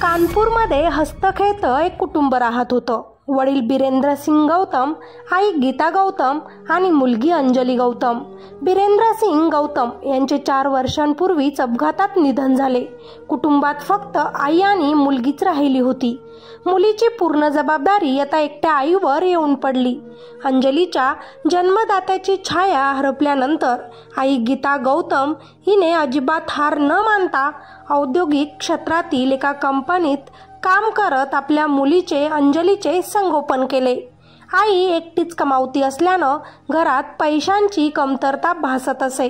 कानपूरमध्ये हस्तखेळत एक कुटुंब राहत होतं. वडील बिरेंद्र सिंग गौतम, आई गीता गौतम आणि मुलगी अंजली गौतम. बिरेंद्र सिंग गौतम यांचे 4 वर्षांपूर्वीच अपघातात निधन झाले. कुटुंबात फक्त आई आणि मुलगीच राहिली होती. मुलीची पूर्ण जबाबदारी आता एकट्या आईवर येऊन पडली. अंजलीच्या जन्मदात्याची छाया हरपल्यानंतर आई गीता गौतम हिने अजिबात हार न मानता औद्योगिक क्षेत्रातील एका कंपनीत काम करत आपल्या मुलीचे अंजलीचे संगोपन केले. आई एकटीच कमावती असल्यानं घरात पैशांची कमतरता भासत असे.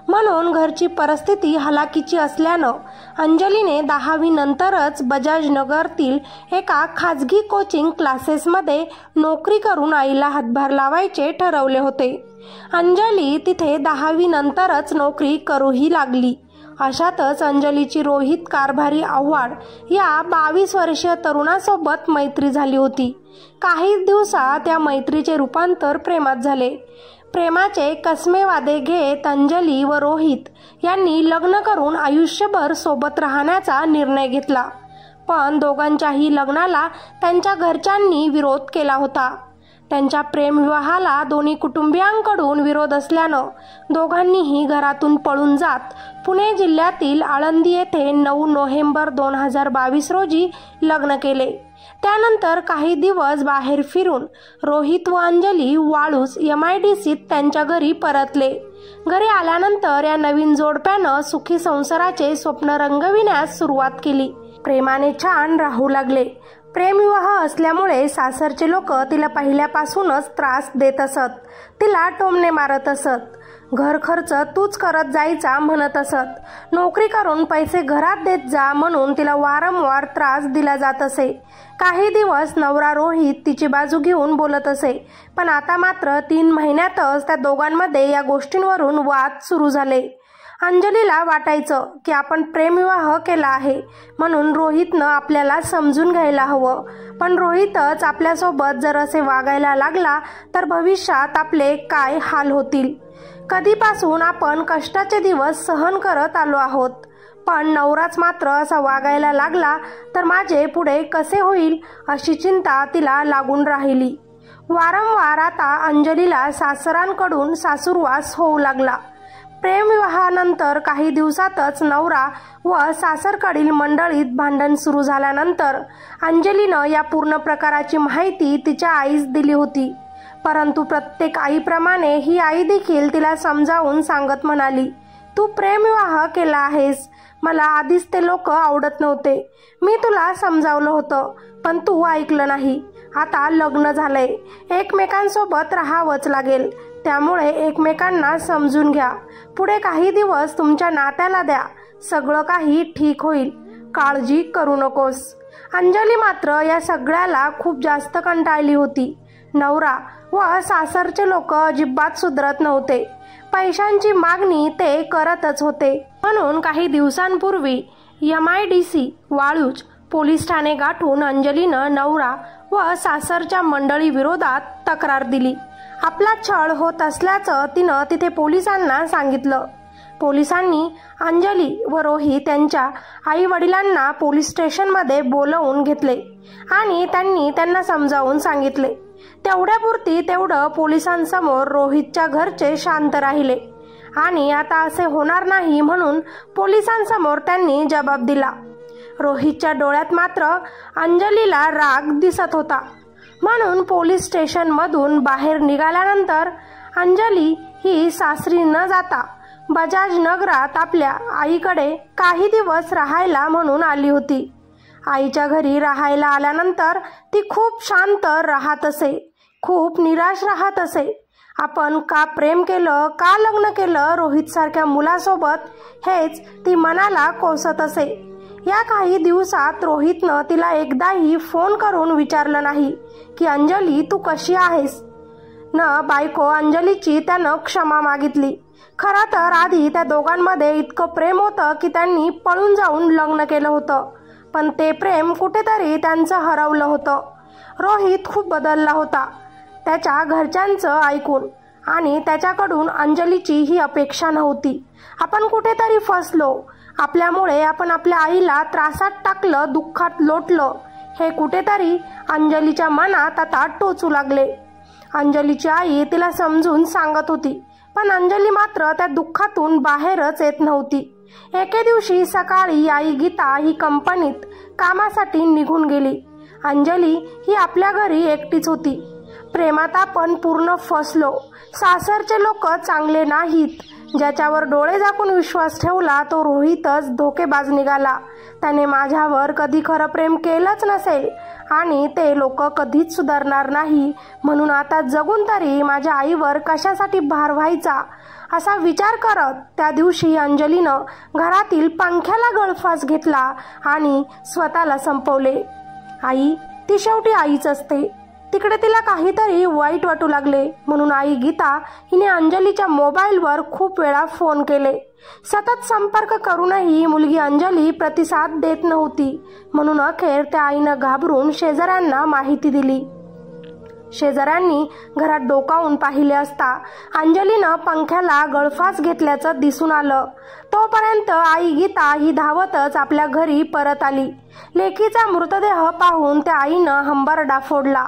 म्हणून घरची परिस्थिती हलाखीची असल्यानं अंजलीने 10वी नंतरच बजाजनगरतील एका खाजगी कोचिंग क्लासेसमध्ये नोकरी करून आईला हातभार लावायचे ठरवले होते. अंजली तिथे 10वी नंतरच नोकरी करूही लागली. अशातच अंजलीची रोहित कारभारी आव्हाड या 22 वर्षीय तरुणासोबत मैत्री झाली होती. काही दिवसात या मैत्रीचे रूपांतर प्रेमात झाले. प्रेमाचे कसमे वादे घेत अंजली व रोहित यांनी लग्न करून आयुष्यभर सोबत राहण्याचा निर्णय घेतला. पण दोघांच्याही लग्नाला त्यांच्या घरच्यांनी विरोध केला होता. त्यांच्या प्रेमविवाहाला दोन्ही कुटुंबियांकडून विरोध असल्यानं दोघांनीही घरातून पळून जात पुणे जिल्ह्यातील आळंदी येथे 9 नोव्हेंबर 2022 रोजी लग्न केले. त्यानंतर काही दिवस बाहेर फिरून रोहित व अंजली वाळूज MIDCत त्यांच्या घरी परतले. घरी आल्यानंतर या नवीन जोडप्यानं सुखी संसाराचे स्वप्न रंगविण्यास सुरुवात केली. प्रेमाने छान राहू लागले. प्रेमविवाह असल्यामुळे सासरचे लोक तिला पहिल्यापासूनच त्रास देत असत. तिला टोमणे मारत असत. घर खर्च तूच करत जायचा म्हणत असत. नोकरी करून पैसे घरात देत जा म्हणून तिला वारंवार त्रास दिला जात असे. काही दिवस नवरा रोहित तिची बाजू घेऊन बोलत असे. पण आता मात्र 3 महिन्यातच त्या दोघांमध्ये या गोष्टींवरून वाद सुरू झाले. अंजलीला वाटायचं की आपण प्रेमविवाह केला आहे म्हणून रोहितनं आपल्याला समजून घ्यायला हवं. पण रोहितच आपल्यासोबत जर असे वागायला लागला तर भविष्यात आपले काय हाल होतील. कधीपासून आपण कष्टाचे दिवस सहन करत आलो आहोत. पण नवराच मात्र असा वागायला लागला तर माझे पुढे कसे होईल अशी चिंता तिला लागून राहिली. वारंवार आता अंजलीला सासरांकडून सासूरवास होऊ लागला. प्रेमविवाहानंतर काही दिवसातच नवरा व सासरकडील मंडळीत भांडण सुरू झाल्यानंतर अंजलीनं या पूर्ण प्रकाराची माहिती तिच्या आईस दिली होती. परंतु प्रत्येक आईप्रमाणे ही आई देखील तिला समजावून सांगत म्हणाली, तू प्रेमविवाह केला आहेस. मला आधीच ते लोक आवडत नव्हते. मी तुला समजावलं होतं पण तू ऐकलं नाही. आता लग्न झालंय. एकमेकांसोबत राहावंच लागेल. त्यामुळे एकमेकांना समजून घ्या. पुढे काही दिवस तुमच्या नात्याला द्या. सगळं काही ठीक होईल. काळजी करू नकोस. अंजली मात्र या सगळ्याला खूप जास्त कंटाळली होती. नवरा व सासरचे लोक अजिबात सुधरत नव्हते. पैशांची मागणी ते करतच होते. म्हणून काही दिवसांपूर्वी MIDC वाळूज पोलीस ठाणे गाठून अंजलीनं नवरा व सासरच्या मंडळी विरोधात तक्रार दिली. आपला छळ होत असल्याचं तिनं तिथे पोलिसांना सांगितलं. पोलिसांनी अंजली व रोहित यांच्या आई वडिलांना पोलीस स्टेशनमध्ये बोलवून घेतले आणि त्यांना समजावून सांगितले. तेवढ्यापुरती तेवढं पोलिसांसमोर रोहितच्या घरचे शांत राहिले आणि आता असे होणार नाही म्हणून पोलिसांसमोर त्यांनी जबाब दिला. रोहितच्या डोळ्यात मात्र अंजलीला राग दिसत होता. म्हणून पोलीस स्टेशनमधून बाहेर निघाल्यानंतर अंजली ही सासरी न जाता बजाजनगरात आपल्या आईकडे काही दिवस राहायला म्हणून आली होती. आईच्या घरी राहायला आल्यानंतर ती खूप शांत राहत असे. खूप निराश राहत असे. आपण का प्रेम केलं, का लग्न केलं रोहितसारख्या मुलासोबत हेच ती मनाला कोसत असे. या काही दिवसात रोहितनं तिला एकदाही फोन करून विचारलं नाही की अंजली तू कशी आहेस. न बायको अंजलीची त्यानं क्षमा मागितली. खरं तर आधी त्या दोघांमध्ये इतकं प्रेम होतं की त्यांनी पळून जाऊन लग्न केलं होतं. पण ते प्रेम कुठेतरी त्यांचं हरवलं होतं. रोहित खूप बदलला होता त्याच्या घरच्यांचं ऐकून आणि त्याच्याकडून अंजलीची ही अपेक्षा नव्हती. आपण कुठेतरी फसलो आपल्यामुळे आपण आपल्या आईला त्रासात टाकलं, दुःखात लोटलं, हे कुठेतरी अंजलीच्या मनात आता टोचू लागले. अंजलीची आई तिला समजून सांगत होती, पण अंजली मात्र त्या दुःखातून बाहेरच येत नव्हती. एके दिवशी सकाळी आई गीता ही कंपनीत कामासाठी निघून गेली. अंजली ही आपल्या घरी एकटीच होती. प्रेमात आपण पूर्ण फसलो. सासरचे लोक चांगले नाहीत. ज्याच्यावर डोळे झाकून विश्वास ठेवला तो रोहितच धोकेबाज निघाला. त्याने माझ्यावर कधी खरं प्रेम केलंच नसेल आणि ते लोक कधीच सुधारणार नाही, म्हणून आता जगून तरी माझ्या आईवर कशासाठी भार व्हायचा, असा विचार करत त्या दिवशी अंजलीनं घरातील पंख्याला गळफास घेतला आणि स्वतःला संपवले. आई ती शेवटी आईच असते. तिकडे तिला काहीतरी वाईट वाटू लागले, म्हणून आई गीता हिने अंजलीच्या मोबाईलवर खूप वेळा फोन केले. सतत संपर्क करूनही मुलगी अंजली प्रतिसाद देत नव्हती, म्हणून अखेर त्या आईनं घाबरून शेजाऱ्यांना माहिती दिली. शेजाऱ्यांनी घरात डोकावून पाहिले असता अंजलीनं पंख्याला गळफास घेतल्याचं दिसून आलं. तोपर्यंत आई गीता ही धावतच आपल्या घरी परत आली. लेकीचा मृतदेह पाहून त्या आईनं हंबरडा फोडला.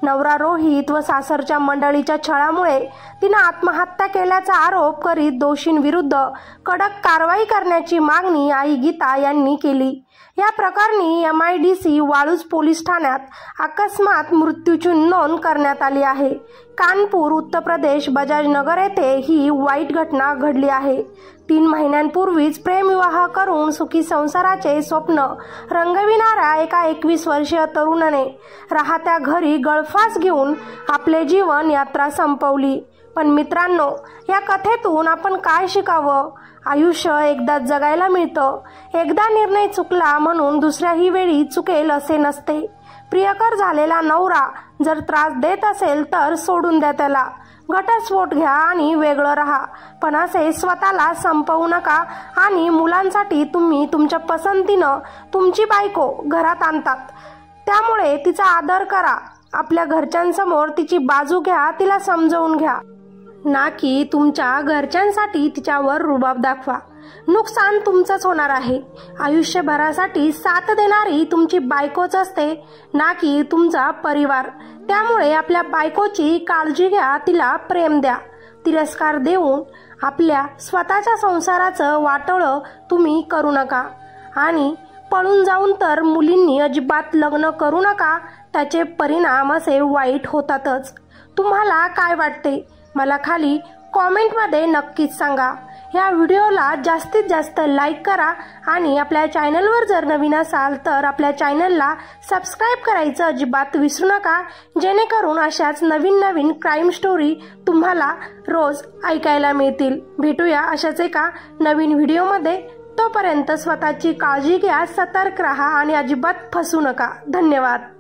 नवरा रोहित व सासरच्या मंडळीच्या छळामुळे तिनं आत्महत्या केल्याचा आरोप करीत दोषींविरुद्ध कडक कारवाई करण्याची मागणी आई गीता यांनी केली. या प्रकरणी MIDC वाळूज पोलीस ठाण्यात अकस्मात मृत्यूची नोंद करण्यात आली आहे. कानपूर उत्तर प्रदेश बजाजनगर येथे ही वाईट घटना घडली आहे. 3 महिन्यांपूर्वीच प्रेमविवाह करून सुखी संसाराचे स्वप्न रंगविणाऱ्या एका 21 वर्षीय तरुणाने राहत्या घरी गळफास घेऊन आपले जीवन यात्रा संपवली. पण मित्रांनो, या कथेतून आपण काय शिकावं? आयुष्य एकदाच जगायला मिळतं. एकदा निर्णय चुकला म्हणून दुसऱ्याही वेळी चुकेल असे नसते. प्रियकर झालेला नवरा जर त्रास देत असेल तर सोडून द्या त्याला. घटस्फोट घ्या आणि वेगळं राहा, पण असे स्वतःला संपवू नका. आणि मुलांसाठी तुम्ही तुमच्या पसंतीनं तुमची बायको घरात आणतात, त्यामुळे तिचा आदर करा. आपल्या घरच्यांसमोर तिची बाजू घ्या, तिला समजवून घ्या, ना की तुमच्या घरच्यांसाठी तिच्यावर रुबाब दाखवा. नुकसान तुमचंच होणार आहे. आयुष्यभरासाठी साथ देणारी तुमची बायकोच असते, ना की तुमचा परिवार. त्यामुळे आपल्या बायकोची काळजी घ्या, तिला प्रेम द्या. तिरस्कार देऊन आपल्या स्वतःच्या संसाराचं वाटोळं तुम्ही करू नका. आणि पळून जाऊन तर मुलींनी अजिबात लग्न करू नका. त्याचे परिणाम असे वाईट होतातच. तुम्हाला काय वाटते मला खाली कॉमेंटमध्ये नक्कीच सांगा. या व्हिडिओला जास्तीत जास्त लाईक करा आणि आपल्या चॅनलवर जर नवीन असाल तर आपल्या चॅनलला सबस्क्राईब करायचं अजिबात विसरू नका, जेणेकरून अशाच नवीन क्राईम स्टोरी तुम्हाला रोज ऐकायला मिळतील. भेटूया अशाच एका नवीन व्हिडिओमध्ये. तोपर्यंत स्वतःची काळजी घ्या, सतर्क राहा आणि अजिबात फसू नका. धन्यवाद.